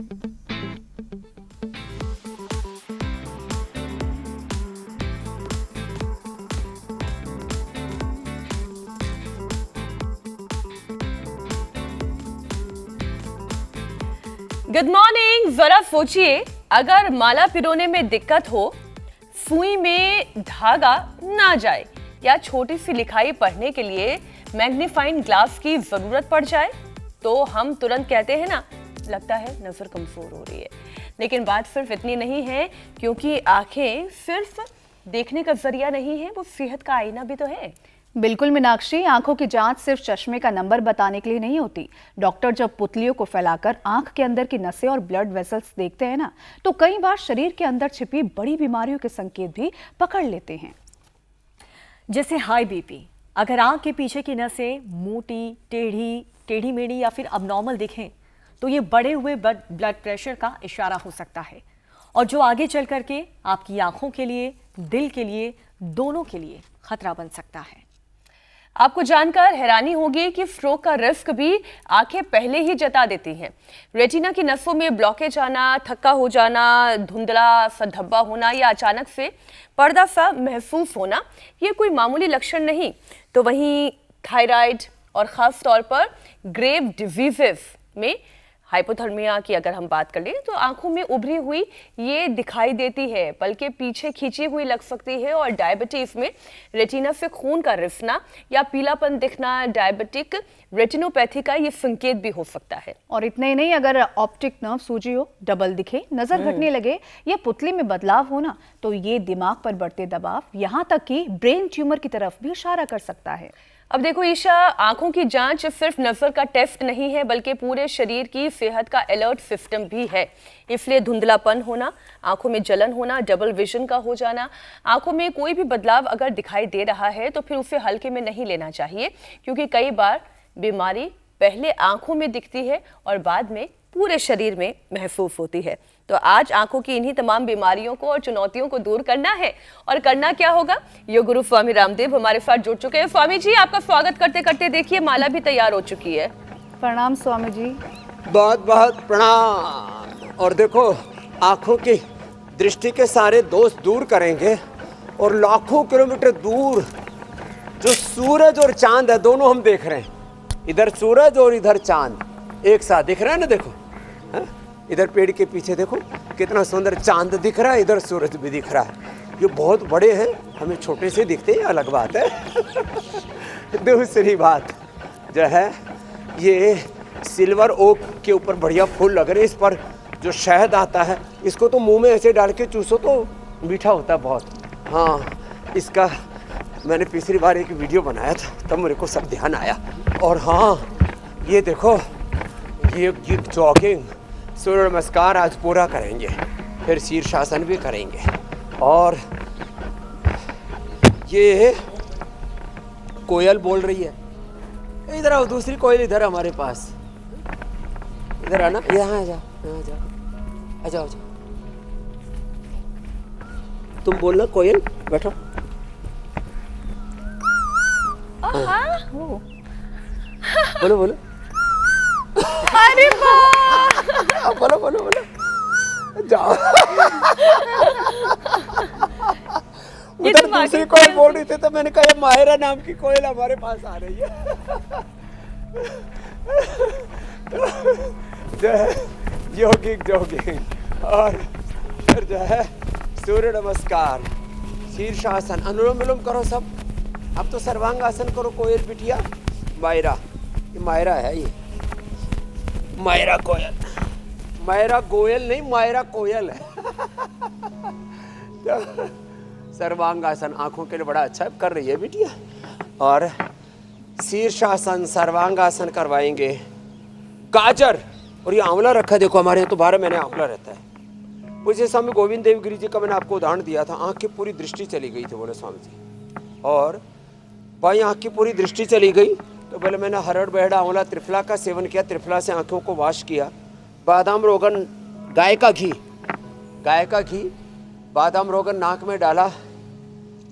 Good morning. जरा सोचिए, अगर माला पिरोने में दिक्कत हो, सुई में धागा ना जाए या छोटी सी लिखाई पढ़ने के लिए मैग्नीफाइंग ग्लास की जरूरत पड़ जाए तो हम तुरंत कहते हैं ना, लगता है नजर कमजोर हो रही है। लेकिन बात सिर्फ इतनी नहीं है, क्योंकि आंखें सिर्फ देखने का जरिया नहीं है, वो सेहत का आईना भी तो है। बिल्कुल मीनाक्षी, आंखों की जांच सिर्फ चश्मे का नंबर बताने के लिए नहीं होती। डॉक्टर जब पुतलियों को फैलाकर आंख के अंदर की नसें और ब्लड वेसल्स देखते हैं ना, तो कई बार शरीर के अंदर छिपी बड़ी बीमारियों के संकेत भी पकड़ लेते हैं। जैसे हाई बीपी। अगर आंख के पीछे की नसें मोटी, टेढ़ी मेढ़ी या फिर अबनॉर्मल दिखें तो ये बढ़े हुए ब्लड प्रेशर का इशारा हो सकता है, और जो आगे चल करके आपकी आंखों के लिए, दिल के लिए, दोनों के लिए खतरा बन सकता है। आपको जानकर हैरानी होगी कि स्ट्रोक का रिस्क भी आंखें पहले ही जता देती हैं। रेटिना की नसों में ब्लॉकेज आना, थक्का हो जाना, धुंधला सा धब्बा होना या अचानक से पर्दा सा महसूस होना, ये कोई मामूली लक्षण नहीं। तो वहीं थायराइड और खास तौर पर ग्रेव डिजीजेस में हाइपोथर्मिया की अगर हम बात कर लें तो आंखों में उभरी हुई ये दिखाई देती है, पलकें पीछे खींची हुई लग सकती है। और डायबिटीज में रेटिना से खून का रिसना या पीलापन दिखना, डायबिटिक रेटिनोपैथी का ये संकेत भी हो सकता है। और इतना ही नहीं, अगर ऑप्टिक नर्व सूजी हो, डबल दिखे, नजर घटने लगे या पुतली में बदलाव होना, तो ये दिमाग पर बढ़ते दबाव, यहाँ तक कि ब्रेन ट्यूमर की तरफ भी इशारा कर सकता है। अब देखो ईशा, आंखों की जांच सिर्फ नजर का टेस्ट नहीं है, बल्कि पूरे शरीर की सेहत का अलर्ट सिस्टम भी है। इसलिए धुंधलापन होना, आंखों में जलन होना, डबल विजन का हो जाना, आंखों में कोई भी बदलाव अगर दिखाई दे रहा है तो फिर उसे हल्के में नहीं लेना चाहिए, क्योंकि कई बार बीमारी पहले आंखों में दिखती है और बाद में पूरे शरीर में महसूस होती है। तो आज आंखों की इन्हीं तमाम बीमारियों को और चुनौतियों को दूर करना है। और करना क्या होगा, योग गुरु स्वामी रामदेव हमारे साथ जुड़ चुके हैं। स्वामी जी, आपका स्वागत करते करते देखिए माला भी तैयार हो चुकी है। प्रणाम स्वामी जी। बहुत बहुत प्रणाम। और देखो, आंखों की दृष्टि के सारे दोष दूर करेंगे, और लाखों किलोमीटर दूर जो सूरज और चांद है, दोनों हम देख रहे हैं। इधर सूरज और इधर चांद एक साथ दिख रहा है ना, देखो है? इधर पेड़ के पीछे देखो कितना सुंदर चांद दिख रहा है, इधर सूरज भी दिख रहा है। ये बहुत बड़े हैं, हमें छोटे से दिखते हैं, अलग बात है। दूसरी बात जो है, ये सिल्वर ओक के ऊपर बढ़िया फूल लग रहे हैं। इस पर जो शहद आता है, इसको तो मुंह में ऐसे डाल के चूसो तो मीठा होता है बहुत। हाँ, इसका मैंने पिछली बार एक वीडियो बनाया था, तब मेरे को सब ध्यान आया। और हाँ, ये देखो, ये जॉगिंग, सूर्य नमस्कार आज पूरा करेंगे, फिर शीर्षासन भी करेंगे। और ये कोयल बोल रही है, इधर आओ, दूसरी कोयल इधर हमारे पास, इधर आना, यहाँ आ जाओ, यहाँ आ जाओ, आ जाओ, आ जाओ। तुम बोलना कोयल, बैठो। बोलो बोलो। अरे वाह, बोलो बोलो बोलो, जाओ। उधर दूसरी कोयल बोल रही थी, तो मैंने कहा माहिरा नाम की कोयल हमारे पास आ रही है। जो है योगिक जॉगिंग, और फिर जो है सूर्य नमस्कार, शीर्षासन, अनुलोम विलोम करो सब। अब तो सर्वांग आसन करो। कोयल बिटिया, मायरा, ये मायरा है, ये मायरा कोयल, मायरा गोयल नहीं, मायरा कोयल है। तो सर्वांगासन आंखों के लिए बड़ा अच्छा कर रही है बिटिया। और शीर्षासन, सर्वांगासन करवाएंगे। गाजर और ये आंवला रखा है, देखो हमारे यहाँ तो 12 महीने आंवला रहता है। उसी समय गोविंद देवगिरी जी का मैंने आपको उदाहरण दिया था, आंख की पूरी दृष्टि चली गई थी, बोले स्वामी जी। और भाई आंख की पूरी दृष्टि चली गई तो पहले मैंने हरड़, बहेड़ा, आंवला, त्रिफला का सेवन किया। त्रिफला से आंखों को वॉश किया। बादाम रोगन, गाय का घी, बादाम रोगन नाक में डाला,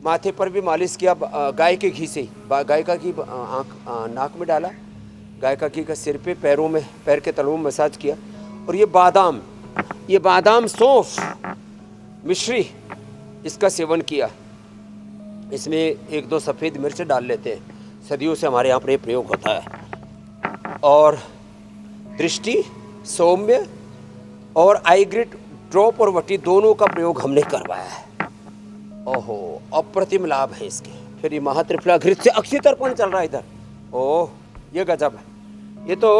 माथे पर भी मालिश किया गाय के घी से ही। गाय का घी नाक में डाला, गाय का घी का सिर पे, पैरों में, पैर के तलवों में मसाज किया। और ये बादाम सौंफ मिश्री, इसका सेवन किया। इसमें 1-2 सफ़ेद मिर्च डाल लेते हैं, सदियों से हमारे यहाँ पर ये प्रयोग होता है। और दृष्टि, सौम्य और आईग्रिड ड्रॉप और वटी दोनों का प्रयोग हमने करवाया है। ओहो, अप्रतिम लाभ है इसके। फिर ये महात्रिफला घृत से अक्षय तर्पण चल रहा है इधर। ओह, ये गजब है। ये तो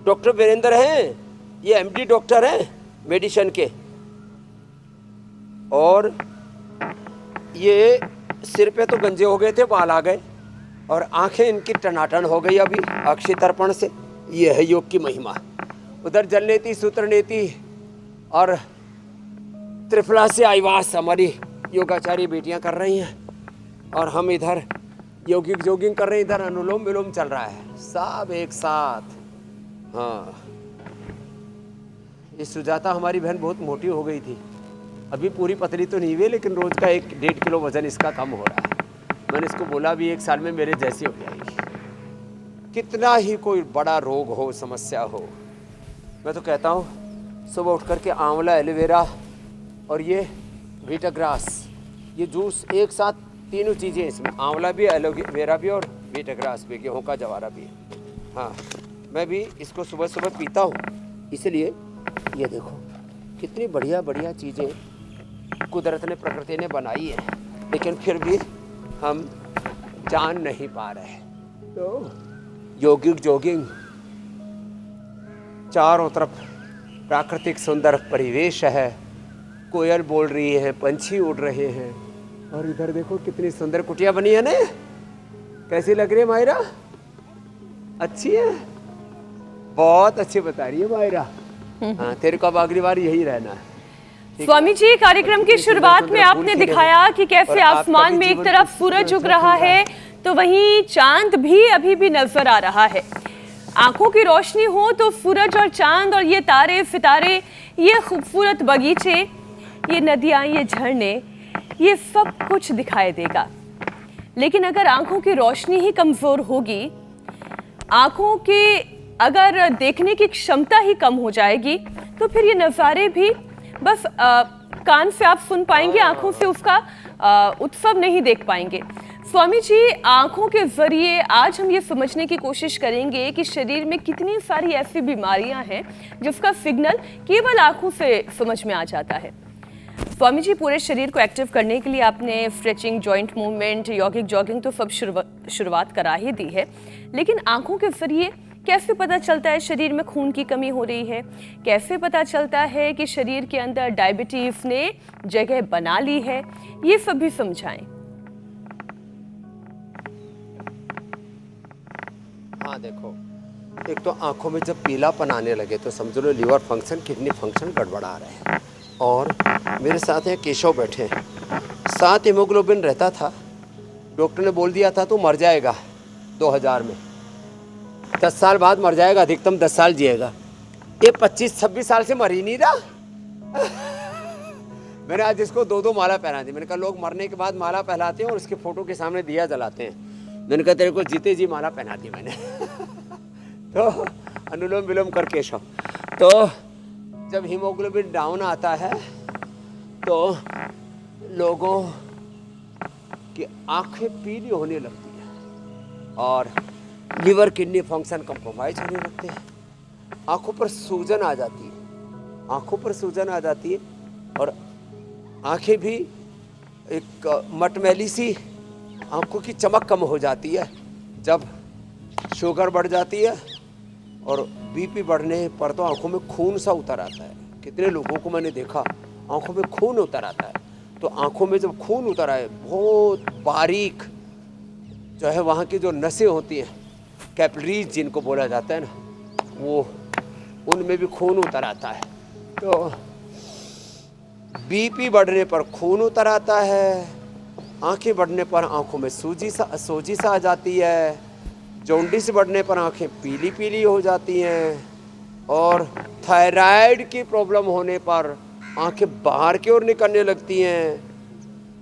डॉक्टर वीरेंद्र हैं, ये एमडी डॉक्टर हैं मेडिसिन के। और ये सिर पे तो गंजे हो गए थे, बाल आ गए, और आंखें इनकी टनाटन हो गई अभी अक्षय तर्पण से। ये है योग की महिमा। उधर जल नेति, सूत्र नेति और त्रिफला से आईवास हमारी योगाचारी बेटियां कर रही हैं, और हम इधर योगिक जोगिंग कर रहे हैं। इधर अनुलोम विलोम चल रहा है, सब एक साथ। हाँ, ये सुजाता हमारी बहन बहुत मोटी हो गई थी, अभी पूरी पतली तो नहीं हुई, लेकिन रोज का 1-1.5 किलो वजन इसका कम हो रहा है। मैंने इसको बोला भी 1 साल में मेरे जैसी हो जाएगी। कितना ही कोई बड़ा रोग हो, समस्या हो, मैं तो कहता हूँ सुबह उठ करके आंवला, एलोवेरा और ये वीटाग्रास, ये जूस एक साथ, तीनों चीज़ें इसमें, आंवला भी, एलोवेरा भी और वीटाग्रास भी, गेहूँ का जवारा भी। हाँ, मैं भी इसको सुबह सुबह पीता हूँ। इसलिए ये देखो कितनी बढ़िया बढ़िया चीज़ें कुदरत ने, प्रकृति ने बनाई है, लेकिन फिर भी हम जान नहीं पा रहे। तो योगिक जोगिंग, चारों तरफ प्राकृतिक सुंदर परिवेश है, कोयल बोल रही है, पंछी उड़ रहे हैं, और इधर देखो कितनी सुंदर कुटिया बनी है ना। कैसी लग रही है मायरा? अच्छी है, बहुत अच्छी बता रही है मायरा। हाँ, तेरे को अब अगली बार यही रहना है। स्वामी जी, कार्यक्रम की शुरुआत में आपने दिखाया कि कैसे आसमान में एक तरफ सूरज उग रहा है तो वहीं चांद भी अभी भी नजर आ रहा है। आंखों की रोशनी हो तो सूरज और चांद और ये तारे सितारे, ये खूबसूरत बगीचे, ये नदियां, ये झरने, ये सब कुछ दिखाई देगा। लेकिन अगर आंखों की रोशनी ही कमजोर होगी, आंखों के अगर देखने की क्षमता ही कम हो जाएगी, तो फिर ये नज़ारे भी बस कान से आप सुन पाएंगे, आंखों से उसका उत्सव नहीं देख पाएंगे। स्वामी जी, आंखों के जरिए आज हम ये समझने की कोशिश करेंगे कि शरीर में कितनी सारी ऐसी बीमारियां हैं जिसका सिग्नल केवल आंखों से समझ में आ जाता है। स्वामी जी, पूरे शरीर को एक्टिव करने के लिए आपने स्ट्रेचिंग, जॉइंट मूवमेंट, यौगिक जॉगिंग तो सब शुरुआत करा ही दी है, लेकिन आंखों के जरिए कैसे पता चलता है शरीर में खून की कमी हो रही है? कैसे पता चलता है कि शरीर के अंदर डायबिटीज ने जगह बना ली है? ये सब भी समझाएं। हाँ देखो, एक तो आंखों में जब पीलापन आने लगे तो समझ लो लीवर फंक्शन, किडनी फंक्शन गड़बड़ा रहे हैं। और मेरे साथ हैं केशव बैठे हैं, 7 हीमोग्लोबिन रहता था, डॉक्टर ने बोल दिया था तो मर जाएगा 2000 में, 10 साल बाद मर जाएगा, अधिकतम 10 साल जिएगा। ये 25-26 साल से मर ही नहीं रहा। मैंने आज इसको 2-2 माला पहना दी। मैंने कहा लोग मरने के बाद माला पहनाते हैं और उसके फोटो के सामने दिया जलाते हैं, मैंने कहा तेरे को जीते जी माला पहना दी मैंने। तो अनुलोम विलोम कर केशव। तो जब हीमोग्लोबिन डाउन आता है तो लोगों की आंखें पीली होने लगती है और लीवर किडनी फंक्शन कंप्रोमाइज होने लगते हैं। आंखों पर सूजन आ जाती है, आंखों पर सूजन आ जाती है और आंखें भी एक मटमैली सी, आंखों की चमक कम हो जाती है जब शुगर बढ़ जाती है। और बीपी बढ़ने पर तो आंखों में खून सा उतर आता है। कितने लोगों को मैंने देखा आंखों में खून उतर आता है। तो आंखों में जब खून उतर आए, बहुत बारीक जो है वहाँ की जो नसें होती हैं, कैपिलरीज जिनको बोला जाता है ना, वो उनमें भी खून उतर आता है। तो बीपी बढ़ने पर खून उतर आता है, आंखें बढ़ने पर आंखों में सोजी सा आ जाती है, जॉन्डिस बढ़ने पर आंखें पीली पीली हो जाती हैं, और थायराइड की प्रॉब्लम होने पर आंखें बाहर की ओर निकलने लगती हैं।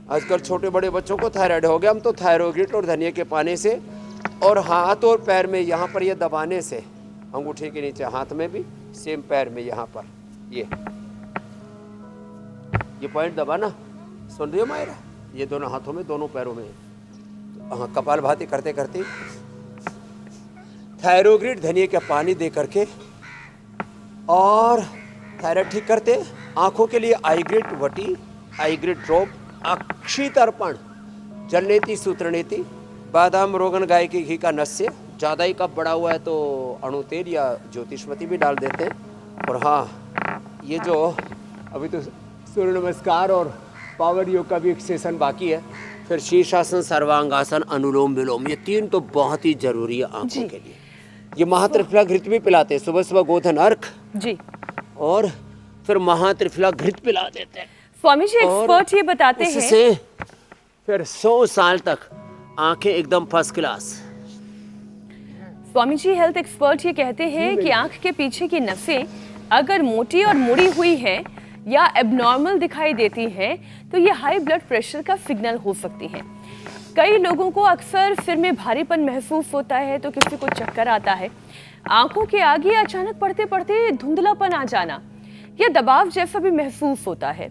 आजकल छोटे बड़े बच्चों को थायराइड हो गया, हम तो थायरोगिट और धनिया के पानी से और हाथ और पैर में यहाँ पर ये दबाने से, अंगूठे के नीचे हाथ में भी, सेम पैर में यहाँ पर ये पॉइंट दबाना, सुन रही हो मायरा? ये दोनों हाथों में, दोनों पैरों में। तो हाँ, कपालभाति करते करते थायरोग्रिड धनिया का पानी दे करके और थायराइड ठीक करते। आंखों के लिए आईग्रिड वटी, आईग्रिड ड्रॉप, अक्षी तर्पण, जलनेति सूत्रनेति, बादाम रोगन गाय के घी का नस्य, ज़्यादा ही कप बड़ा हुआ है तो अणु तेल या ज्योतिषमती भी डाल देते हैं। और हाँ, ये जो अभी तो सूर्य नमस्कार और पावर योग का भी एक सेशन बाकी है, फिर शीर्षासन, सर्वांगासन, अनुलोम विलोम, ये 3 तो बहुत ही जरूरी है आंखों के लिए। ये महात्रिफला घृत भी पिलाते हैं, सुबह सुबह गोधन अर्घ जी, और फिर महात्रिफला घृत पिला देते हैं। स्वामी जी एक्सपर्ट ये बताते हैं उससे फिर 100 साल तक आंखें एकदम first class. Swami ji health expert ये कहते हैं कि आंख के पीछे की नसें अगर मोटी और मुड़ी हुई हैं या एबनॉर्मल दिखाई देती हैं तो ये हाई ब्लड प्रेशर का सिग्नल हो सकती हैं। कई लोगों को अक्सर सिर में भारीपन महसूस होता है तो किसी को चक्कर आता है। आंखों के आगे अचानक पढ़ते पढ़ते धुंधलापन आ जाना या दबाव जैसा भी महसूस होता है।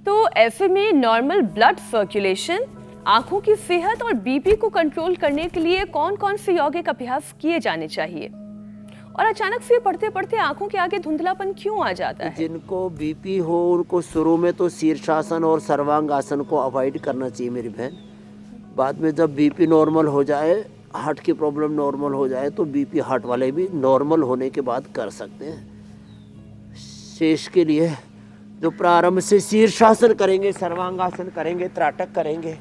तो ऐसे में नॉर्मल ब्लड सर्कुलेशन, आंखों की सेहत और बीपी को कंट्रोल करने के लिए कौन कौन से यौगिक अभ्यास किए जाने चाहिए? और अचानक से पढ़ते पढ़ते आंखों के आगे धुंधलापन क्यों आ जाता है? जिनको बीपी हो उनको शुरू में तो शीर्षासन और सर्वांगासन को अवॉइड करना चाहिए मेरी बहन। बाद में जब बीपी नॉर्मल हो जाए, हार्ट की प्रॉब्लम नॉर्मल हो जाए तो बीपी हार्ट वाले भी नॉर्मल होने के बाद कर सकते हैं। शेष के लिए जो प्रारंभ से शीर्षासन करेंगे, सर्वांगासन करेंगे, त्राटक करेंगे।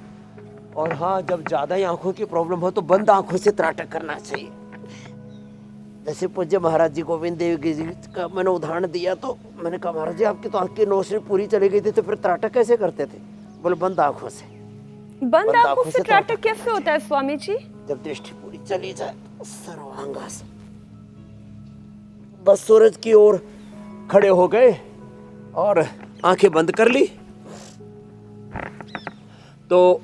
और हाँ, जब ज़्यादा ही आंखों की प्रॉब्लम हो तो बंद आंखों से त्राटक करना चाहिए। जैसे पूज्य महाराज जी गोविंद देव जी का मैंने उदाहरण दिया तो मैंने कहा महाराज जी आपकी तो आंख की रोशनी पूरी चली गई थी तो फिर त्राटक कैसे करते थे? बोले बंद आंखों से। बंद आंखों से त्राटक कैसे होता है स्वामी जी? जब दृष्टि पूरी चली जाए, सर्वांगासन, बस सूरज की ओर खड़े हो गए और आंखें बंद कर ली तो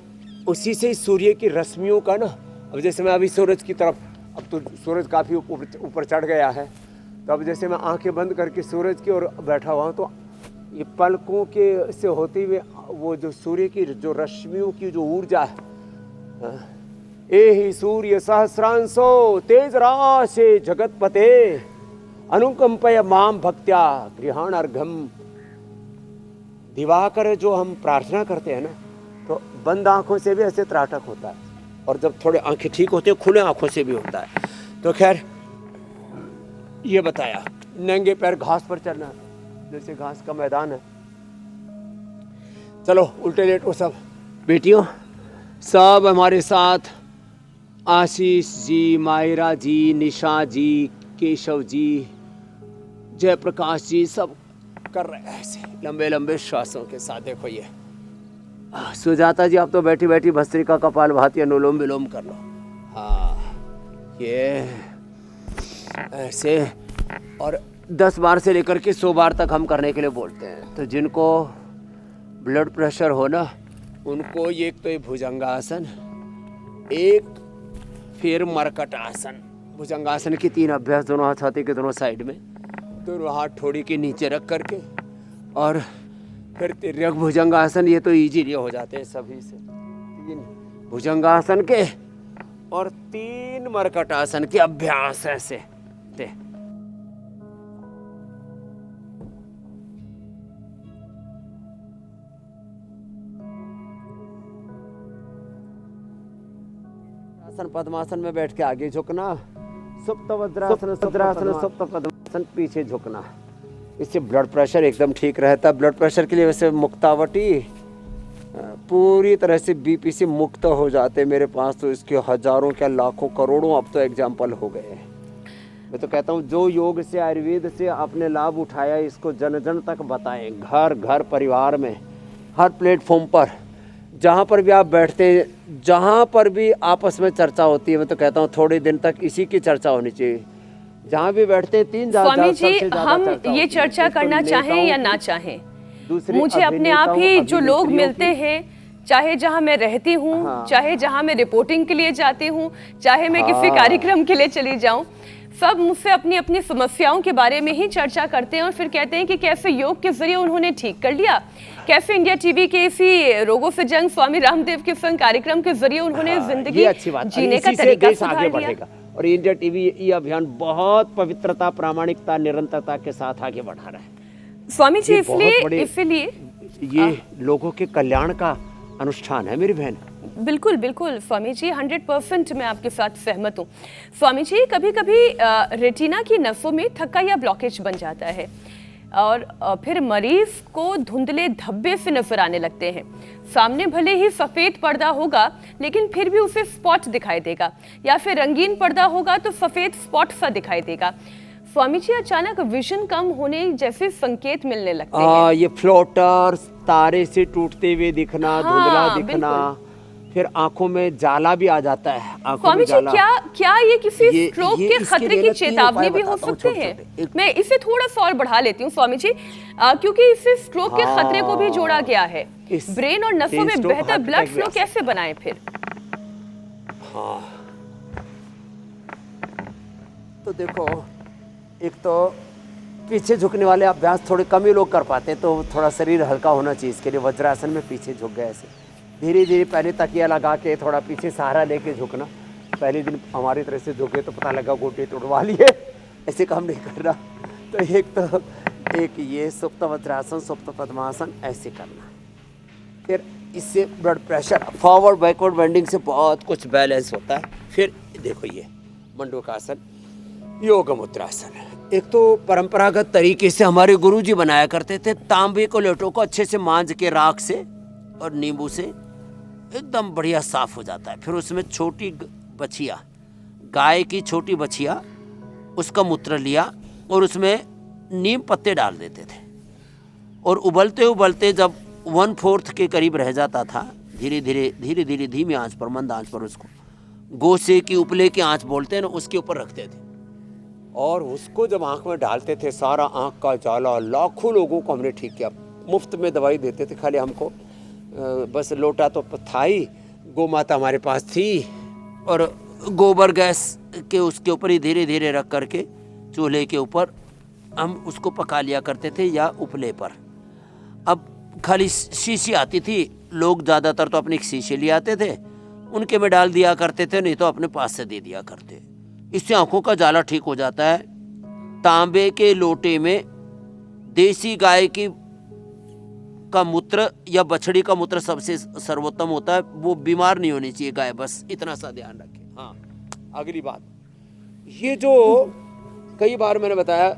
उसी से सूर्य की रश्मियों का ना, अब जैसे मैं अभी सूरज की तरफ, अब तो सूरज काफ़ी ऊपर चढ़ गया है, तो अब जैसे मैं आंखें बंद करके सूरज की ओर बैठा हुआ हूँ तो ये पलकों के से होते हुए वो जो सूर्य की जो रश्मियों की जो ऊर्जा है, ए ही सूर्य सहस्रांशो तेज राशे जगतपते अनुकंपय माम भक्त्या गृहाण अर्घम। दिवाकर जो हम प्रार्थना करते हैं ना, तो बंद आंखों से भी ऐसे त्राटक होता है और जब थोड़े आंखें ठीक होती है खुले आंखों से भी होता है। तो खैर ये बताया, नंगे पैर घास पर चलना, जैसे घास का मैदान है। चलो उल्टे लेटो सब बेटियों, सब हमारे साथ आशीष जी, मायरा जी, निशा जी, केशव जी, जयप्रकाश जी सब कर रहे हैं ऐसे लंबे लंबे श्वासों के साथ। देखो ये सुजाता जी आप तो बैठी बैठी भस्त्रिका कपालभाति अनुलोम विलोम कर लो। हाँ, ये ऐसे और 10 बार से लेकर के 100 बार तक हम करने के लिए बोलते हैं। तो जिनको ब्लड प्रेशर हो ना, उनको ये एक तो ये भुजंगासन, एक फिर मरकट आसन। भुजंगासन की 3 अभ्यास, दोनों हाथ छाती के दोनों साइड में, दोनों हाथ ठोड़ी के नीचे रख करके, और फिर तिर्यक भुजंगासन। ये तो इजीली हो जाते हैं सभी से। 3 भुजंगासन के और 3 मरकट आसन के अभ्यास ऐसे थे। पद्मासन में बैठ के आगे झुकना, सुप्त वज्रासन, वज्रासन, सुप्त पद्मासन, पीछे झुकना। इससे ब्लड प्रेशर एकदम ठीक रहता है। ब्लड प्रेशर के लिए वैसे मुक्तावटी पूरी तरह से बीपी से मुक्त हो जाते हैं। मेरे पास तो इसके हजारों क्या लाखों करोड़ों अब तो एग्जाम्पल हो गए हैं। मैं तो कहता हूँ जो योग से आयुर्वेद से आपने लाभ उठाया इसको जन जन तक बताएं, घर घर परिवार में, हर प्लेटफॉर्म पर, जहाँ पर भी आप बैठते हैं, जहाँ पर भी आपस में चर्चा होती है, मैं तो कहता हूँ थोड़े दिन तक इसी की चर्चा होनी चाहिए। जहाँ भी बैठते हैं 3 स्वामी जी, हम ये चर्चा करना चाहें या ना चाहें, मुझे अपने आप ही जो लोग मिलते हैं, चाहे जहाँ मैं रहती हूँ, चाहे जहाँ मैं रिपोर्टिंग के लिए जाती हूँ, चाहे मैं किसी कार्यक्रम के लिए चली जाऊँ, सब मुझसे अपनी अपनी समस्याओं के बारे में ही चर्चा करते हैं और फिर कहते हैं कि कैसे योग के जरिए उन्होंने ठीक कर लिया, कैसे इंडिया टीवी के इसी रोगों से जंग स्वामी रामदेव के संग कार्यक्रम के जरिए उन्होंने जिंदगी ये अच्छी बात, जीने का इसी से तरीका देश आगे सुधार दिया। बढ़ेगा। और इंडिया टीवी ये अभियान बहुत पवित्रता, प्रामाणिकता, निरंतरता के साथ आगे बढ़ा रहा है। स्वामी जी ये बहुत बड़े- इसीलिए ये लोगों के कल्याण का अनुष्ठान है मेरी बहन। बिल्कुल बिल्कुल स्वामी जी, 100% मैं आपके साथ सहमत हूँ। स्वामी जी, कभी कभी रेटिना की नसों में थक्का या ब्लॉकेज बन जाता है और फिर मरीज को धुंधले धब्बे से नजर आने लगते हैं। सामने भले ही सफेद पर्दा होगा लेकिन फिर भी उसे स्पॉट दिखाई देगा, या फिर रंगीन पर्दा होगा तो सफेद स्पॉट सा दिखाई देगा। स्वामी जी, अचानक विजन कम होने जैसे संकेत मिलने लगते हैं। ये फ्लोटर, तारे से टूटते हुए दिखना, हाँ, धुंधला दिखना, बिल्कुल। फिर आंखों में जाला भी आ जाता है। आंखों स्वामी में जी, जाला। क्या ये किसी ये- स्ट्रोक ये के इसके खतरे लिए की ना 3 चेतावनी उपाय भी हो बताता हूँ, सकते हैं? छोटे-छोटे। एक- मैं इसे थोड़ा सा और बढ़ा लेती हूँ स्वामी जी, क्योंकि इससे स्ट्रोक के खतरे को भी जोड़ा गया है। इस ब्रेन और नसों में stroke, बेहतर heart ब्लड attack भी फ्लो आ कैसे बनाएं फिर? तो देखो, एक तो पीछे झुकने वाले अभ्यास थोड़े कम ही लोग कर पाते हैं, तो थोड़ा शरीर हल्का होना चाहिए। इसके लिए वज्रासन में पीछे झुक गए ऐसे धीरे धीरे, पहले तकिया लगा के थोड़ा पीछे सहारा लेके झुकना। पहले दिन हमारी तरह से झुके तो पता लगा गोटे तोड़वा लिए, ऐसे काम नहीं करना। तो एक ये सुप्त वज्रासन, सुप्त पद्मासन ऐसे करना। फिर इससे blood pressure, forward backward bending से बहुत कुछ बैलेंस होता है। फिर देखो ये मंडूकासन, योग मुद्रासन। एक तो परंपरागत तरीके से हमारे गुरुजी बनाया करते थे। तांबे को लोटो को अच्छे से मांज के राख से और नींबू से एकदम बढ़िया साफ हो जाता है। फिर उसमें छोटी बछिया, गाय की छोटी बछिया, उसका मूत्र लिया और उसमें नीम पत्ते डाल देते थे और उबलते उबलते जब 1/4 के करीब रह जाता था, धीरे धीरे धीमी आंच पर, मंद आंच पर उसको गोसे की उपले की आंच बोलते हैं ना, उसके ऊपर रखते थे और उसको जब आंख में डालते थे, सारा आंख का जाला, लाखों लोगों को हमने ठीक किया। मुफ्त में दवाई देते थे, खाली हमको बस लोटा तो था ही, गौ माता हमारे पास थी और गोबर गैस के उसके ऊपर ही धीरे धीरे रख करके चूल्हे के ऊपर हम उसको पका लिया करते थे या उपले पर। अब खाली शीशी आती थी, लोग ज़्यादातर तो अपनी शीशे ले आते थे, उनके में डाल दिया करते थे, नहीं तो अपने पास से दे दिया करते। इससे आंखों का जाला ठीक हो जाता है। तांबे के लोटे में देसी गाय की का मूत्र या बछड़ी का मूत्र सबसे सर्वोत्तम होता है। वो बीमार नहीं होनी चाहिए गाय, बस इतना सा ध्यान रखें। हाँ, अगली बात, ये जो कई बार मैंने बताया,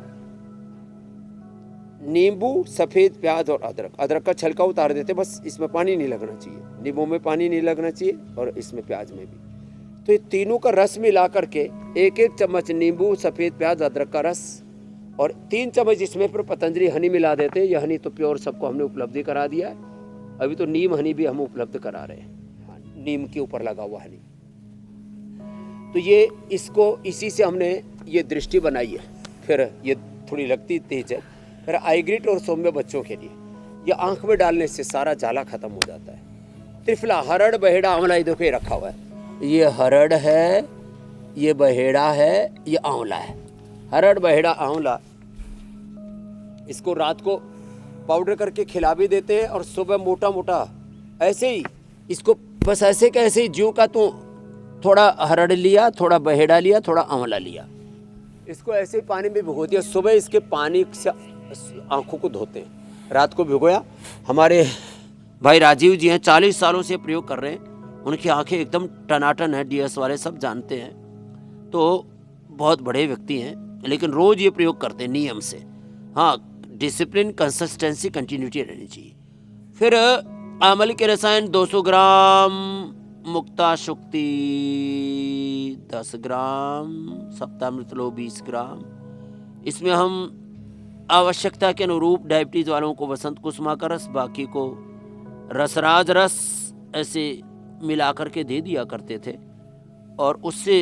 नींबू, सफेद प्याज और अदरक का छलका उतार देते, बस इसमें पानी नहीं लगना चाहिए। नींबू में पानी नहीं लगना चाहिए और इसमें प्याज में भी। तो ये तीनों का रस मिला करके 1-1 चम्मच नींबू, सफेद प्याज, अदरक का रस और 3 चम्मच इसमें फिर पतंजलि हनी मिला देते हैं। यह हनी तो प्योर सबको हमने उपलब्धि करा दिया है। अभी तो नीम हनी भी हम उपलब्ध करा रहे हैं। हाँ, नीम के ऊपर लगा हुआ हनी। तो ये इसको इसी से हमने ये दृष्टि बनाई है। फिर ये थोड़ी लगती तेज है। फिर आईग्रिट और सौम्य बच्चों के लिए ये आंख में डालने से सारा जाला खत्म हो जाता है। त्रिफला, हरड़, बहेड़ा, आंवला, ये देखो ये रखा हुआ है। ये हरड़ है, ये बहेड़ा है, ये आंवला है। हरड़, बहेड़ा, आंवला, इसको रात को पाउडर करके खिला भी देते हैं और सुबह मोटा मोटा ऐसे ही इसको बस ऐसे कैसे ही ज्यों का तो थोड़ा हरड़ लिया, थोड़ा बहेड़ा लिया, थोड़ा आंवला लिया, इसको ऐसे ही पानी में भिगो दिया। सुबह इसके पानी से आंखों को धोते हैं। रात को भिगोया। हमारे भाई राजीव जी हैं, 40 सालों से प्रयोग कर रहे हैं। उनकी आंखें एकदम टनाटन है, डीएस वाले सब जानते हैं, तो बहुत बड़े व्यक्ति हैं, लेकिन रोज ये प्रयोग करते हैं नियम से। हाँ, डिसिप्लिन, कंसिस्टेंसी, कंटिन्यूटी रहनी चाहिए। फिर आमल के रसायन 200 ग्राम, मुक्ता शुक्ति 10 ग्राम, सप्तामृत लो 20 ग्राम। इसमें हम आवश्यकता के अनुरूप डायबिटीज वालों को वसंत कुसुमा का रस, बाकी को रसराज रस ऐसे मिला करके दे दिया करते थे और उससे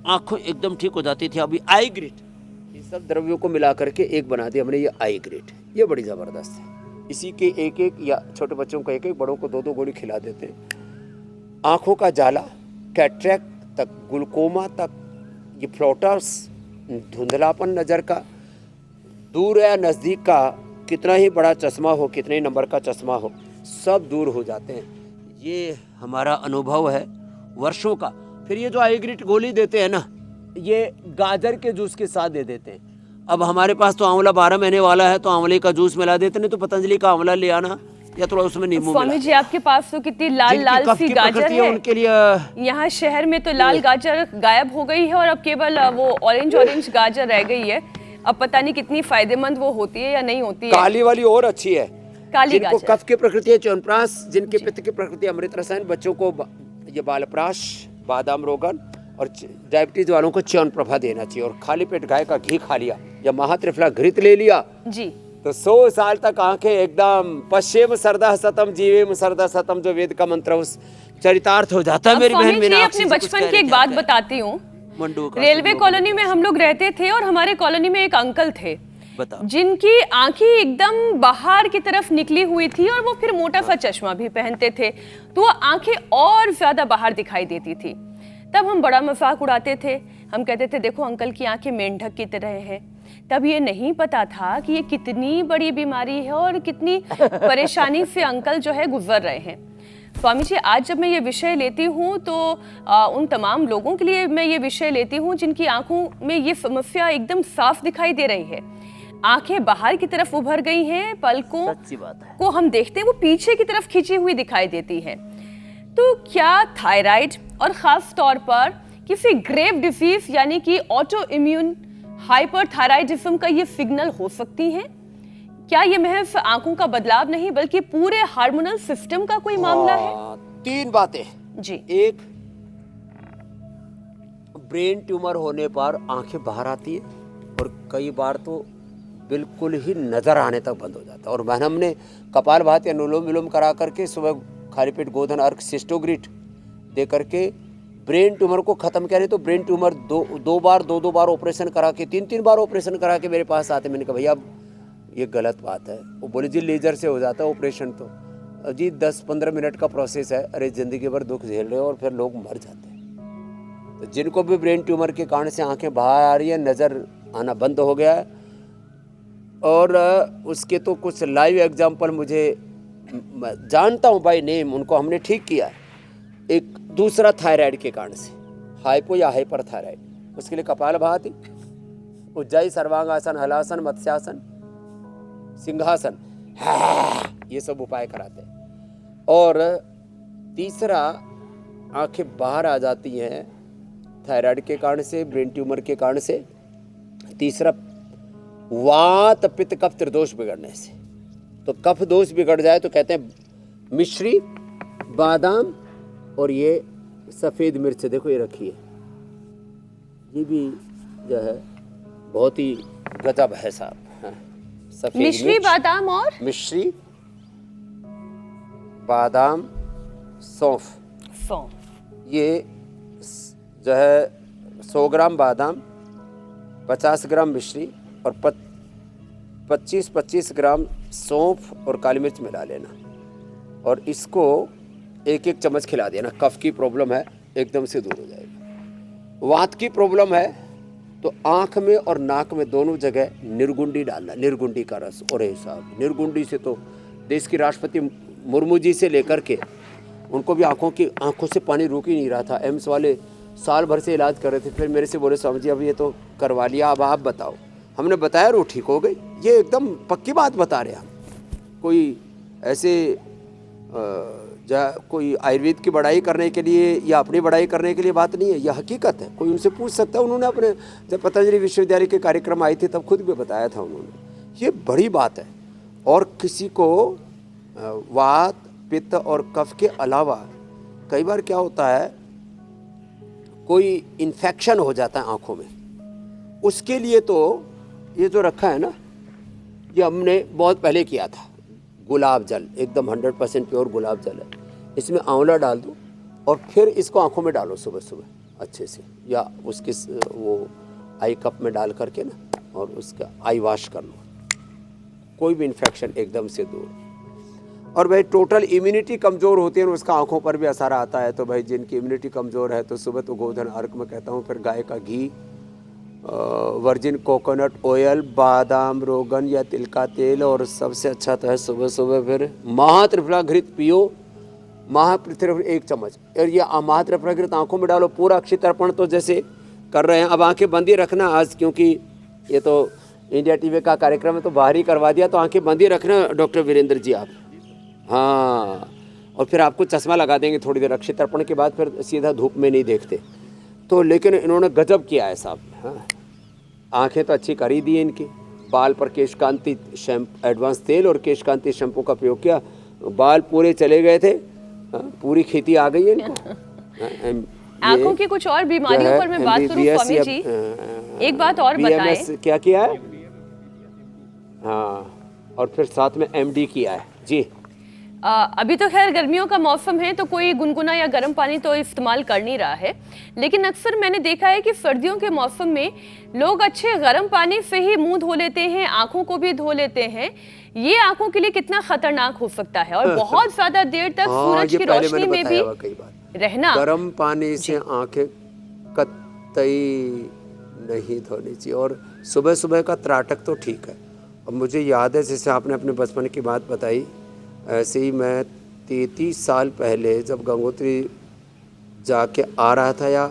आंखें एकदम ठीक हो जाती थी। अभी आई ग्रिट, ये सब द्रव्यों को मिला करके एक बना दिया हमने, ये आई ग्रिट, ये बड़ी ज़बरदस्त है। इसी के 1-1 या छोटे बच्चों को 1-1, बड़ों को 2-2 गोली खिला देते हैं। आँखों का जाला, कैटरैक्ट तक, ग्लूकोमा तक, ये फ्लोटर्स, धुंधलापन नज़र का, दूर या नज़दीक का, कितना ही बड़ा चश्मा हो, कितने ही नंबर का चश्मा हो, सब दूर हो जाते हैं। ये हमारा अनुभव है वर्षों का। फिर ये जो आईग्रिट गोली देते हैं ना, ये गाजर के जूस के साथ दे देते हैं। अब हमारे पास तो आंवला 12 महीने वाला है, तो आंवले का जूस मिला देते, नहीं तो पतंजलि का आंवला ले आना या थोड़ा उसमें नींबू मिला। स्वामी जी, आपके पास तो कितनी लाल लाल कफ सी की गाजर प्रकृति है। उनके लिए यहाँ शहर में तो लाल गाजर गायब हो गई है और अब केवल वो ऑरेंज गाजर रह गई है। अब पता नहीं कितनी फायदेमंद वो होती है या नहीं होती है। काली वाली और अच्छी है। काली जिनको गाजर। कफ की प्रकृति है च्यवनप्राश, जिनके पित्त की प्रकृति अमृत रसायन, बच्चों को ये बालप्राश, बादाम रोगन, और डायबिटीज वालों को च्यवनप्रभा देना चाहिए। और खाली पेट गाय का घी खा लिया या महात्रिफला घृत ले लिया जी, तो 100 साल तक आंखें एकदम पश्चिम सरदा सतम जीवेम सरदा सतम, जो वेद का मंत्र उस चरितार्थ हो जाता है। अब मेरी स्वामी बहन जी, मीनाक्षी अपने जी कुछ बचपन कह की रहे एक थे, बात क्या? बताती हूँ। मंडू का रेलवे तुम लोग कॉलोनी में हम लोग रहते थे और हमारे कॉलोनी में एक अंकल थे बताओ। जिनकी आंखें एकदम बाहर की तरफ निकली हुई थी और वो फिर मोटा सा चश्मा भी पहनते थे, तो वो आंखें और ज्यादा बाहर दिखाई देती थी। तब हम बड़ा मजाक उड़ाते थे। हम कहते थे देखो अंकल की आंखें मेंढक की तरह हैं। तब ये नहीं पता था कि ये कितनी बड़ी बीमारी है और कितनी परेशानी से अंकल जो है गुजर रहे हैं। स्वामी जी, आज जब मैं ये विषय लेती हूँ तो उन तमाम लोगों के लिए मैं ये विषय लेती हूँ जिनकी आंखों में ये समस्या एकदम साफ दिखाई दे रही है। आंखें बाहर की तरफ उभर गई हैं, पलकों सच्ची बात है। को हम देखते हैं वो पीछे की तरफ खींची हुई दिखाई देती है। तो क्या थायराइड और खास तौर पर किसी ग्रेव डिजीज यानी कि ऑटो इम्यून हाइपरथायराइडिज्म का ये सिग्नल हो सकती हैं? क्या ये महज आंखों का बदलाव नहीं बल्कि पूरे हार्मोनल सिस्टम का कोई मामला है? 3 बातें जी, एक, ब्रेन ट्यूमर होने पर आंखें बाहर आती है और कई बार तो बिल्कुल ही नजर आने तक बंद हो जाता है। और हमने कपालभाति या अनुलोम विलोम करा करके सुबह खाली पेट गोधन अर्क सिस्टोग्रिट दे करके ब्रेन ट्यूमर को खत्म किया। नहीं तो ब्रेन ट्यूमर दो बार ऑपरेशन करा के 3 बार ऑपरेशन करा के मेरे पास आते। मैंने कहा भैया अब ये गलत बात है। वो बोले जी लेजर से हो जाता है ऑपरेशन, तो जी 10-15 मिनट का प्रोसेस है। अरे जिंदगी भर दुख झेल रहे हो और फिर लोग मर जाते हैं। तो जिनको भी ब्रेन ट्यूमर के कारण से आंखें बाहर आ रही है, नज़र आना बंद हो गया है, और उसके तो कुछ लाइव एग्जाम्पल मुझे जानता हूँ बाय नेम, उनको हमने ठीक किया है। एक दूसरा थायराइड के कारण से, हाइपो या हाइपर थायराइड, उसके लिए कपालभाति, उज्जाई, सर्वांगासन, हलासन, मत्स्यासन, सिंहासन, ये सब उपाय कराते हैं। और तीसरा, आंखें बाहर आ जाती हैं थायराइड के कारण से, ब्रेन ट्यूमर के कारण से। तीसरा, वात पित्त कफ त्रिदोष बिगड़ने से। तो कफ दोष बिगड़ जाए तो कहते हैं मिश्री, बादाम और ये सफ़ेद मिर्च, देखो ये रखी है, ये भी जो है बहुत ही गजब है साहब। हाँ, सफ़ेद मिश्री, मिर्च, बादाम और मिश्री, बादाम, सौंफ, सौंफ। ये जो है 100 ग्राम बादाम, 50 ग्राम मिश्री और 25 ग्राम सौंफ और काली मिर्च मिला लेना, और इसको 1 चम्मच खिला देना। कफ की प्रॉब्लम है एकदम से दूर हो जाएगा। वात की प्रॉब्लम है तो आँख में और नाक में दोनों जगह निर्गुंडी डालना, निर्गुंडी का रस। और साहब, निर्गुंडी से तो देश की राष्ट्रपति मुर्मू जी से लेकर के उनको भी आंखों से पानी रुक ही नहीं रहा था। एम्स वाले साल भर से इलाज कर रहे थे, फिर मेरे से बोले स्वामी जी अब ये तो करवा लिया, अब आप बताओ। हमने बताया वो ठीक हो गई। ये एकदम पक्की बात बता रहे हैं हम, कोई ऐसे कोई आयुर्वेद की बड़ाई करने के लिए या अपनी बड़ाई करने के लिए बात नहीं है, यह हकीकत है। कोई उनसे पूछ सकता है। उन्होंने अपने जब पतंजलि विश्वविद्यालय के कार्यक्रम आई थी तब खुद भी बताया था उन्होंने। ये बड़ी बात है। और किसी को वात पित्त और कफ के अलावा कई बार क्या होता है, कोई इन्फेक्शन हो जाता है आँखों में, उसके लिए तो ये जो रखा है ना, ये हमने बहुत पहले किया था। गुलाब जल, एकदम 100% प्योर गुलाब जल है। इसमें आंवला डाल दो और फिर इसको आंखों में डालो सुबह सुबह अच्छे से, या उसके वो आई कप में डाल करके ना, और उसका आई वॉश कर लो। कोई भी इन्फेक्शन एकदम से दूर। और भाई टोटल इम्यूनिटी कमज़ोर होती है, उसका आंखों पर भी असर आता है। तो भाई जिनकी इम्यूनिटी कमज़ोर है तो सुबह तो गोधन अर्क में कहता हूँ, फिर गाय का घी वर्जिन कोकोनट ऑयल, बादाम, रोगन या तिल का तेल, और सबसे अच्छा तो है सुबह सुबह फिर महात्रिफला घृत पियो। महात्रिफला 1 चम्मच, और ये महात्रिफला घृत आंखों में डालो। पूरा अक्षय तर्पण तो जैसे कर रहे हैं, अब आंखें बंद ही रखना आज, क्योंकि ये तो इंडिया टीवी का कार्यक्रम है तो बाहर ही करवा दिया, तो आंखें बंद ही रखना डॉक्टर वीरेंद्र जी आप। हाँ, और फिर आपको चश्मा लगा देंगे थोड़ी देर, अक्षय तर्पण के बाद फिर सीधा धूप में नहीं देखते तो। लेकिन इन्होंने गजब किया है साहब। हाँ, आंखें तो अच्छी कर ही दी इनकी। बाल पर केशकांति शैम्पू, एडवांस तेल और केशकांति शैम्पू का प्रयोग किया, बाल पूरे चले गए थे। हाँ, पूरी खेती आ गई है इनको। आंखों की कुछ और बीमारियों पर मैं बात करूं स्वामी जी, एक बात और बताएं। क्या किया है? हाँ, और फिर साथ में MD किया है जी। अभी तो खैर गर्मियों का मौसम है तो कोई गुनगुना या गर्म पानी तो इस्तेमाल कर नहीं रहा है, लेकिन अक्सर मैंने देखा है कि सर्दियों के मौसम में लोग अच्छे गर्म पानी से ही मुंह धो लेते हैं, आंखों को भी धो लेते हैं। ये आंखों के लिए कितना खतरनाक हो सकता है, और बहुत ज्यादा देर तक सूरज की रोशनी में भी रहना। गर्म पानी से आंखें कतई नहीं धोनी चाहिए, और सुबह सुबह का त्राटक तो ठीक है। अब मुझे याद है, जैसे आपने अपने बचपन की बात बताई, ऐसे ही मैं 33 साल पहले जब गंगोत्री जाके आ रहा था या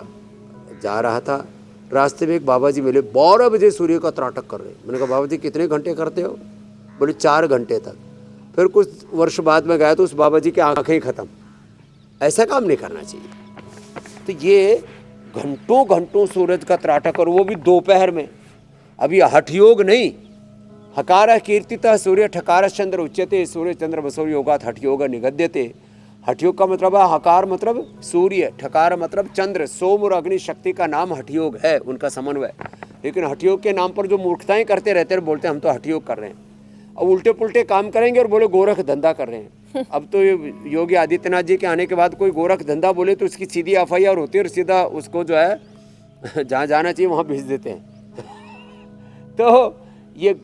जा रहा था, रास्ते में एक बाबा जी मिले, 12 बजे सूर्य का त्राटक कर रहे। मैंने कहा बाबा जी कितने घंटे करते हो? बोले 4 घंटे तक। फिर कुछ वर्ष बाद में गया तो उस बाबा जी की आंखें ही ख़त्म। ऐसा काम नहीं करना चाहिए। तो ये घंटों घंटों सूरज का त्राटक, और वो भी दोपहर में। अभी हठयोग नहीं, हकार कीर्तितः सूर्य ठकार चंद्र उच्यते, सूर्य चंद्र बसो योगात हठयोग निगद्यते। हठयोग का मतलब है, हकार मतलब सूर्य, ठकार मतलब चंद्र, सोम और अग्नि शक्ति का नाम हठयोग है, उनका समन्वय। लेकिन हठयोग के नाम पर जो मूर्खताएं करते रहते हैं, बोलते हैं हम तो हठयोग कर रहे हैं। अब उल्टे पुल्टे काम करेंगे और बोले गोरख धंधा कर रहे हैं। अब तो योगी आदित्यनाथ जी के आने के बाद कोई गोरख धंधा बोले तो उसकी सीधी FIR होती है, और सीधा उसको जो है जहाँ जाना चाहिए वहाँ भेज देते हैं। तो ये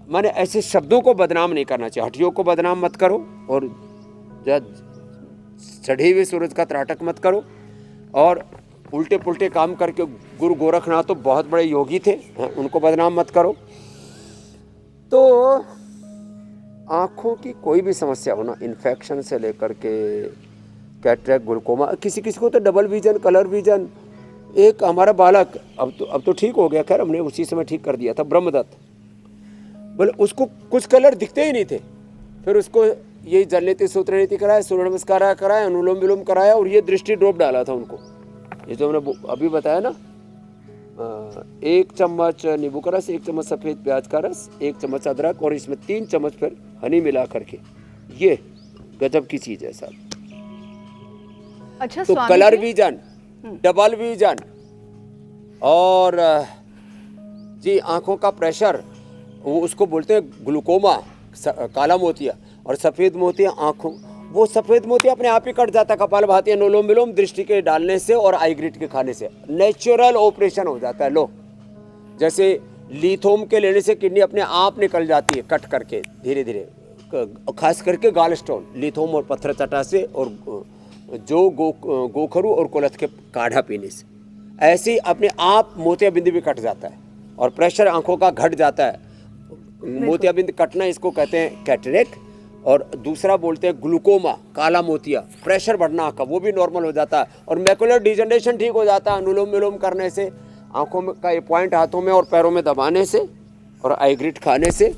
माने ऐसे शब्दों को बदनाम नहीं करना चाहिए। हठयोग को बदनाम मत करो, और चढ़े हुए सूरज का त्राटक मत करो, और उल्टे पुल्टे काम करके गुरु गोरखनाथ तो बहुत बड़े योगी थे, उनको बदनाम मत करो। तो आँखों की कोई भी समस्या हो ना, इन्फेक्शन से लेकर के कैटरेक्ट, ग्लूकोमा, किसी किसी को तो डबल विजन, कलर विजन। एक हमारा बालक अब तो ठीक हो गया, खैर हमने उसी समय ठीक कर दिया था, ब्रह्मदत्त। बोले उसको कुछ कलर दिखते ही नहीं थे, फिर उसको यही जल नीति सूत्र नीति कराया, सूर्य नमस्कार कराया, अनुलोम विलोम कराया, और ये दृष्टि ड्रॉप डाला था उनको। ये जो हमने अभी बताया ना, 1 चम्मच नींबू का रस, 1 चम्मच सफ़ेद प्याज का रस, 1 चम्मच अदरक, और इसमें 3 चम्मच फिर हनी मिला करके। ये गजब की चीज़ है साहब। अच्छा, तो कलर विजन, डबल विजन, और जी आंखों का प्रेशर, वो उसको बोलते हैं ग्लूकोमा, काला मोतिया, और सफ़ेद मोतिया आँखों, वो सफ़ेद मोतिया अपने आप ही कट जाता है कपालभाति, अनुलोम विलोम दृष्टि के डालने से और आईग्रिट के खाने से। नेचुरल ऑपरेशन हो जाता है। लो, जैसे लिथोम के लेने से किडनी अपने आप निकल जाती है कट करके धीरे धीरे, खास करके गाल स्टोन, लिथोम और पत्थर चटा से, और जो गोखरू और कोलथ के काढ़ा पीने से। ऐसे ही अपने आप मोतियाबिंद भी कट जाता है, और प्रेशर आंखों का घट जाता है। मोतियाबिंद कटना इसको कहते हैं कैटरेक्ट, और दूसरा बोलते हैं ग्लूकोमा, काला मोतिया, प्रेशर बढ़ना का, वो भी नॉर्मल हो जाता है। और मैकुलर डिजनरेशन ठीक हो जाता है अनुलोम विलोम करने से, आंखों में का ये पॉइंट हाथों में और पैरों में दबाने से, और आईग्रिट खाने से।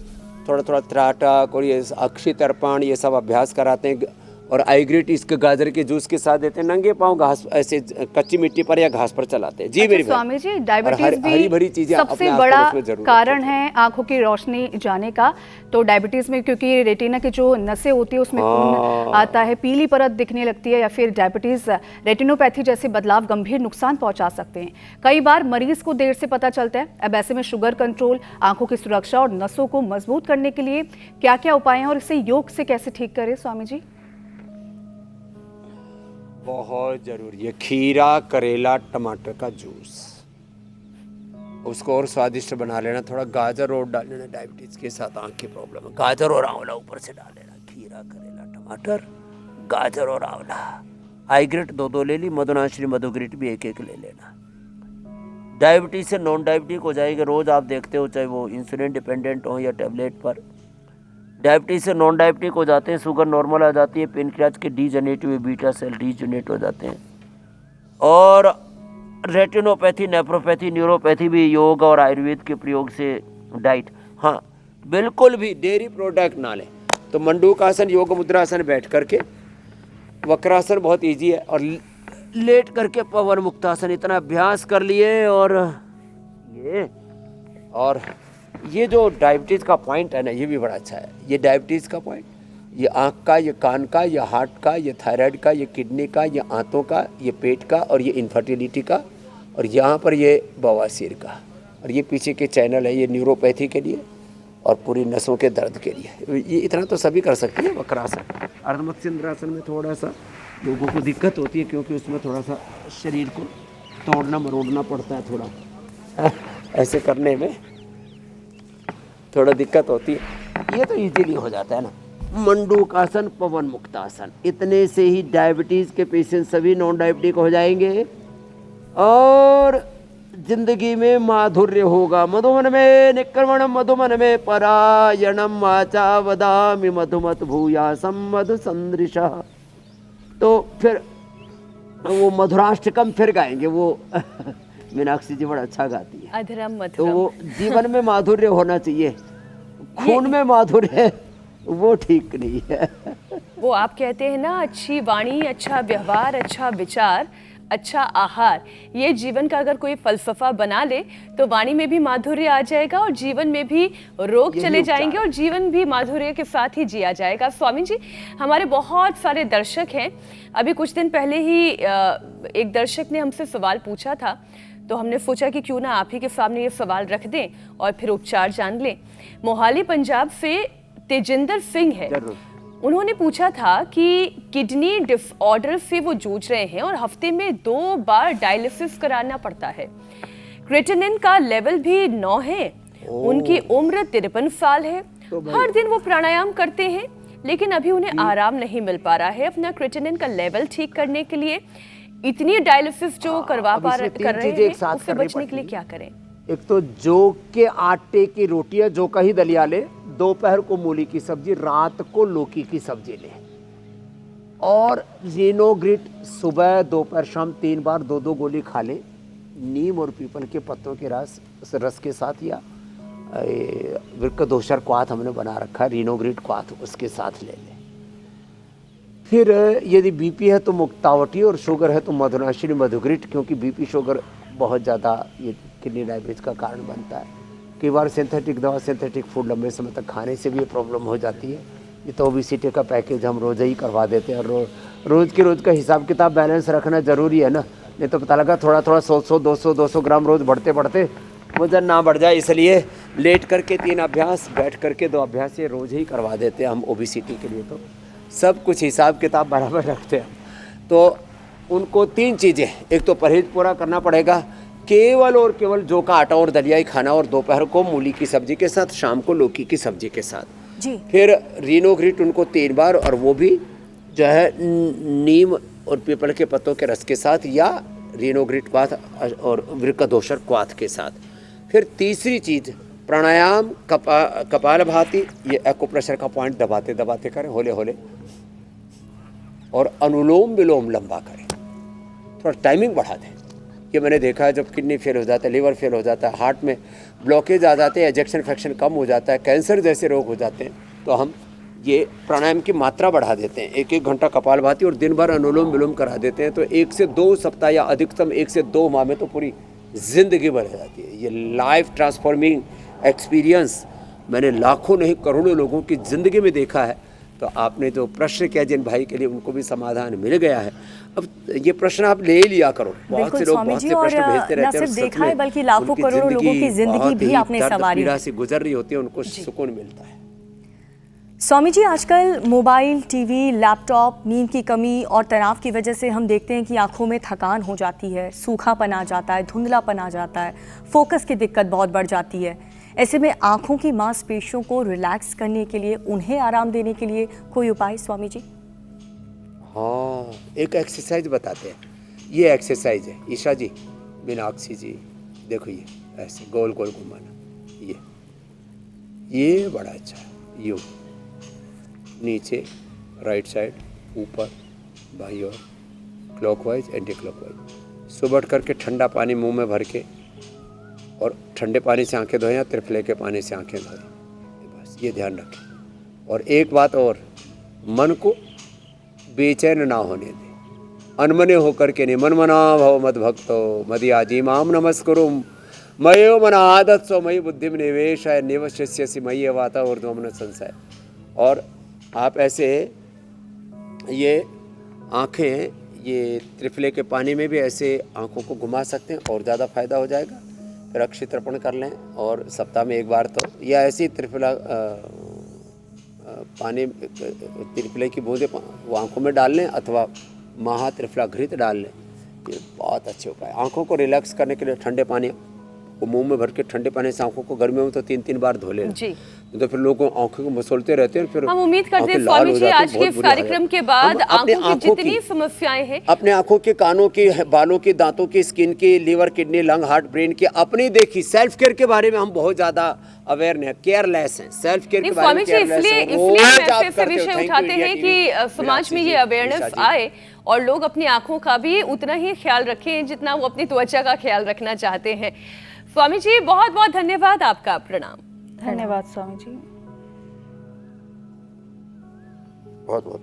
थोड़ा थोड़ा त्राटक और ये अक्षय तर्पण ये सब अभ्यास कराते हैं, और आईग्रिट इसके गाजर के जूस के साथ देते हैं। नंगे पाँव घास ऐसे कच्ची मिट्टी पर या घास पर चलाते हैं। जी अच्छा, मेरी स्वामी जी, डायबिटीज हरी भरी भी चीजें सबसे बड़ा कारण है आंखों की रोशनी जाने का। तो डायबिटीज में क्योंकि रेटिना की जो नसें होती है उसमें खून आता है, पीली परत दिखने लगती है, या फिर डायबिटीज रेटिनोपैथी जैसे बदलाव गंभीर नुकसान पहुंचा सकते हैं। कई बार मरीज को देर से पता चलता है। अब ऐसे में शुगर कंट्रोल, आंखों की सुरक्षा और नसों को मजबूत करने के लिए क्या क्या उपाय हैं, और इसे योग से कैसे ठीक करें स्वामी जी? बहुत जरूरी है खीरा, करेला, टमाटर का जूस, उसको और स्वादिष्ट बना लेना। थोड़ा गाजर और डाल लेना, डायबिटीज के साथ आँख की प्रॉब्लम है, गाजर और आंवला ऊपर से डाल लेना। खीरा, करेला, टमाटर, गाजर और आंवला। आईग्रिट 2-2 ले ली, मधुनाश्री मधुग्रिट भी 1-1 ले लेना। डायबिटीज़ से नॉन डायबिटिक हो जाएंगे। रोज़ आप देखते हो चाहे वो इंसुलिन डिपेंडेंट हो या टेबलेट पर, डायबिटीज़ से नॉन डायबिटिक हो जाते हैं। शुगर नॉर्मल आ जाती है, पेनक्रियाज के डीजनरेटिव बीटा सेल डीजनरेट हो जाते हैं। और रेटिनोपैथी, नेफ्रोपैथी, न्यूरोपैथी भी योग और आयुर्वेद के प्रयोग से डाइट। हाँ, बिल्कुल भी डेयरी प्रोडक्ट ना लें। तो मंडूकासन, योग मुद्रासन बैठ करके, वक्रासन बहुत इजी है, और लेट करके पवन मुक्तासन, इतना अभ्यास कर लिए। और ये जो डायबिटीज़ का पॉइंट है ना, ये भी बड़ा अच्छा है। ये डायबिटीज़ का पॉइंट, ये आँख का, ये कान का, ये हार्ट का, ये थायराइड का, ये किडनी का, ये आंतों का, ये पेट का, और ये इनफर्टिलिटी का, और यहाँ पर ये बवासीर का, और ये पीछे के चैनल है ये न्यूरोपैथी के लिए और पूरी नसों के दर्द के लिए। ये इतना तो सभी कर सकते हैं। वक्रासन, अर्धमत्स्येंद्रासन में थोड़ा सा लोगों को दिक्कत होती है, क्योंकि उसमें थोड़ा सा शरीर को तोड़ना मरोड़ना पड़ता है, थोड़ा ऐसे करने में थोड़ा दिक्कत होती है। ये तो इजीली हो जाता है ना। मंडूकासन, पवन मुक्तासन, इतने से ही डायबिटीज़ के पेशेंट सभी नॉन डायबिटिक हो जाएंगे और जिंदगी में माधुर्य होगा। मधुमन में निक्रमणम, मधुमन में परायणम, वाचा वदामि मधुमत भूयासम मधु संदृशः। तो फिर वो मधुराष्टकम फिर गाएंगे वो मीनाक्षी जी बड़ा अच्छा गाती है। अधरम तो मधुरम। वो जीवन में माधुर्य होना चाहिए, खून में माधुर्य है वो ठीक नहीं है। वो आप कहते हैं ना, अच्छी वाणी, अच्छा व्यवहार, अच्छा विचार, अच्छा आहार, ये जीवन का अगर कोई फलसफा बना ले तो वाणी में भी माधुर्य आ जाएगा और जीवन में भी रोग यही चले उपचार जाएंगे और जीवन भी माधुर्य के साथ ही जिया जाएगा। स्वामी जी, हमारे बहुत सारे दर्शक हैं। अभी कुछ दिन पहले ही एक दर्शक ने हमसे सवाल पूछा था, तो हमने सोचा कि क्यों ना आप ही के सामने ये सवाल रख दें और फिर उपचार जान लें। मोहाली पंजाब से तेजिंदर सिंह है। उन्होंने पूछा था कि किडनी डिसऑर्डर से वो जूझ रहे हैं और हफ्ते में 2 बार डायलिसिस कराना पड़ता है। क्रेटिनिन का लेवल भी 9 है। उनकी उम्र 53 साल है। हर दिन वो प्राणायाम करते हैं, लेकिन अभी उन्हें आराम नहीं मिल पा रहा है अपना क्रेटिनिन का लेवल ठीक करने के लिए। इतनी डायलिसिस जो कर रहे हैं, उससे बचने के लिए क्या करें? एक तो जौ के आटे की रोटियां, जौ का ही दलिया ले, दोपहर को मूली की सब्जी, रात को लौकी की सब्जी ले, और रीनोग्रिट सुबह दोपहर शाम 3 बार 2-2 गोली खा ले। नीम और पीपल के पत्तों के रस के साथ, या वृक्कदोषर क्वाथ हमने बना रखा है, रीनोग्रिट क्वाथ, उसके साथ ले ले। फिर यदि बीपी है तो मुक्तावटी, और शुगर है तो मधुनाशिनी मधुग्रिट, क्योंकि बीपी शुगर बहुत ज़्यादा ये किडनी डायबिटीज़ का कारण बनता है। कई बार सिंथेटिक दवा, सिंथेटिक फूड लंबे समय तक खाने से भी ये प्रॉब्लम हो जाती है। ये तो ओबेसिटी का पैकेज हम रोज़ ही करवा देते हैं, और रोज़ का हिसाब किताब बैलेंस रखना ज़रूरी है ना, नहीं तो पता लगा थोड़ा 100 200 ग्राम रोज़ बढ़ते बढ़ते वजन ना बढ़ जाए। इसलिए लेट करके 3 अभ्यास, बैठ करके 2 अभ्यास, ये रोज़ ही करवा देते हैं हम ओबेसिटी के लिए। तो सब कुछ हिसाब किताब बराबर रखते हैं। तो उनको 3 चीज़ें, एक तो परहेज पूरा करना पड़ेगा, केवल और केवल जौ का आटा और दलिया ही खाना, और दोपहर को मूली की सब्जी के साथ, शाम को लौकी की सब्जी के साथ जी। फिर रीनोग्रिट उनको 3 बार, और वो भी जो है नीम और पीपल के पत्तों के रस के साथ, या रीनोग्रिट क्वाथ और वृक्कदोषर क्वाथ के साथ। फिर तीसरी चीज़ प्राणायाम, कपालभाति, ये एक्यूप्रेशर का पॉइंट दबाते दबाते करें, होले होले, और अनुलोम विलोम लंबा करें, थोड़ा टाइमिंग बढ़ा दें। ये मैंने देखा है, जब किडनी फेल हो जाता है, लिवर फेल हो जाता है, हार्ट में ब्लॉकेज आ जाते हैं, एजेक्शन फ्रैक्शन कम हो जाता है, कैंसर जैसे रोग हो जाते हैं, तो हम ये प्राणायाम की मात्रा बढ़ा देते हैं। 1-1 घंटा कपालभाति और दिन भर अनुलोम विलोम करा देते हैं, तो 1 से 2 सप्ताह या अधिकतम 1 से 2 माह में तो पूरी ज़िंदगी बढ़ जाती है। ये लाइफ ट्रांसफॉर्मिंग एक्सपीरियंस मैंने लाखों नहीं करोड़ों लोगों की ज़िंदगी में देखा है। तो आपने जो प्रश्न किया जिन भाई के लिए, उनको भी समाधान मिल गया है। अब ये प्रश्न आप ले ही लिया करो। बहुत से लोग बहुत से प्रश्न भेजते रहते हैं, सिर्फ देखा है बल्कि लाखों करोड़ों लोगों की जिंदगी भी आपने संवारी पीड़ा से गुजर रही होती है, उनको सुकून मिलता है। स्वामी जी, आजकल मोबाइल, टीवी, लैपटॉप, नींद की कमी और तनाव की वजह से हम देखते हैं कि आंखों में थकान हो जाती है, सूखापन आ जाता है, धुंधलापन आ जाता है, फोकस की दिक्कत बहुत बढ़ जाती है। ऐसे में आंखों की मांसपेशियों को रिलैक्स करने के लिए, उन्हें आराम देने के लिए कोई उपाय स्वामी जी? हाँ, एक एक्सरसाइज बताते हैं। ये एक्सरसाइज है, ईशा जी, मीनाक्षी जी, देखो ये ऐसे गोल गोल घुमाना, ये बड़ा अच्छा है। यूँ नीचे, राइट साइड, ऊपर, बाई और क्लॉकवाइज, एंटी क्लॉकवाइज। सुबह उठ करके ठंडा पानी मुंह में भर के और ठंडे पानी से आंखें धोएं या त्रिफले के पानी से आंखें धोएं, बस ये ध्यान रखें। और एक बात और, मन को बेचैन ना होने दें, अनमने होकर के नहीं। मनमना भव मद भक्तो मदियाजी माम नमस्कुरु मयो मन आदत सो मई बुद्धि में निवेश है निवश्यसी मई वाता ऊर्ध्वमन संशय। और आप ऐसे ये आँखें, ये त्रिफले के पानी में भी ऐसे आँखों को घुमा सकते हैं और ज़्यादा फायदा हो जाएगा। फिर अक्षय तर्पण कर लें और सप्ताह में एक बार तो, या ऐसी त्रिफला पानी त्रिफले की बूंदें वो आँखों में डाल लें अथवा महा त्रिफला घृत डाल लें। ये बहुत अच्छे उपाय। आँखों को रिलैक्स करने के लिए ठंडे पानी को मुंह में भर के ठंडे पानी से आँखों को गर्मियों में तो 3-3 बार धो लें जी। तो फिर लोग आँखों को मसलते रहते हैं। फिर हम उम्मीद करते हैं आँखें लाल स्वामी हो जी जाती हैं, आज के बहुत इस बुरी हालत। कार्यक्रम के बाद हम अपने आंखों की जितनी समस्याएं हैं, अपने आंखों के, कानों की, बालों की, दांतों की, स्किन की, liver, kidney, lung, heart, brain की अपनी देखी। सेल्फ केयर के बारे में हम बहुत ज्यादा अवेयर नहीं है, केयरलेस हैं। सेल्फ केयर के बारे स्वामी में जी केयरलेस इसलिए हैं। इसलिए रोज हम आप ऐसे करते हो। विषय Thank you, उठाते इंडिया हैं टीवी। कि समाज में ये अवेयरनेस आए और लोग अपनी आंखों का भी उतना ही ख्याल रखें जितना वो अपनी त्वचा का ख्याल रखना चाहते हैं। स्वामी जी बहुत बहुत धन्यवाद आपका, प्रणाम। धन्यवाद स्वामी जी। बहुत बहुत